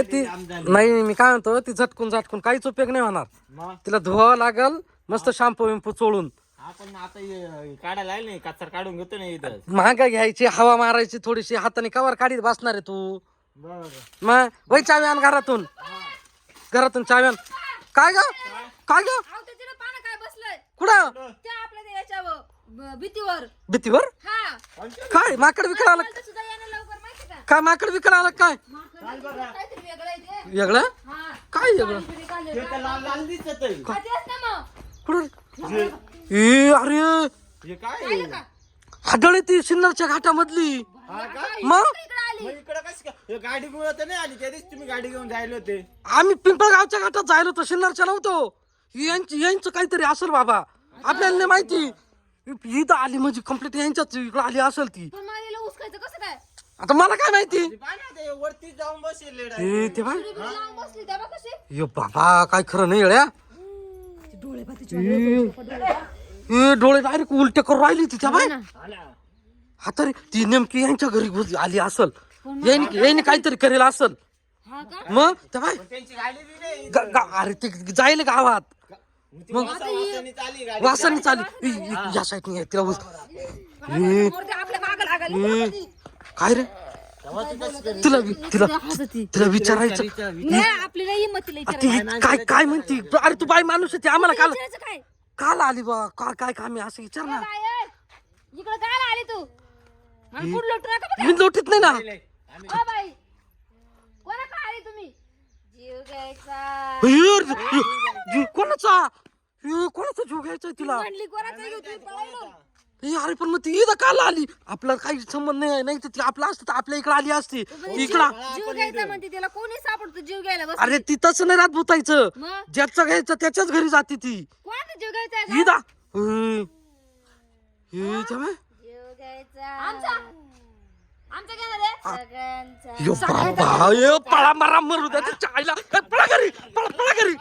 ती नाही, मी काय म्हणतो, ती झटकून झटकून काहीच उपयोग नाही होणार. तिला धुवावं लागल मस्त शॅम्पू विंपू चोळून. आपण आता काढायला आले नाही, कचरा काढून घेतो ना इथं. महागा घ्यायची, हवा मारायची थोडीशी, हाताने कवर काढीत बसणार आहे तू. मग वय चावी आण घरातून, घरातून चावी आण. काय ग काय ग कुठं भीतीवर काय माकड विकड आलं काय? माकड विकड आलं काय? वेगळं काय वेगळं कुठं? अरे हाडळी ती सिन्नरच्या घाटामधली. मग गाडी गुळत नाही आली त्या दिवशी, तुम्ही गाडी घेऊन जायला होते. आम्ही पिंपळगावच्या घाटात जायला होतो, सिन्नरच्या नव्हतो. यांचं काहीतरी असेल बाबा, आपल्याला नाही माहिती. इथं आली म्हणजे कम्प्लीट यांच्याच इकडे आली असेल ती. आता मला काय माहिती. वरती जाऊन बसेल ते बाबा काय खरं नाही येड्या. डोळे डायरेक्ट उलटे करून राहिली तिच्या बाय. हा तरी ती नेमकी यांच्या घरी आली असल, यांनी काहीतरी करेल असल. मग त्या बाय अरे ते जाईल गावात. मग वासानी चाली या साईडने तिला. काय रे तिला तिला तिला विचारायचं काय काय म्हणती. अरे तू बाई माणूस आहे, आम्हाला काल काल आली बा, काय काम आहे असं विचार ना. मी लोटीत नाही ना. कोणाचा कोणाचा जीव घ्यायचा तिला. अरे पण मग ती इथं काल आली, आपला काही संबंध नाही तर ती आपला असतं तर आपल्या इकडे आली असती. इकडं अरे ती तसं नाही रात भुतायचं, ज्याचं घ्यायचं त्याच्याच घरी जाते ती. इदा पळा मारा मरू द्या, पळा घरी, पळा घरी.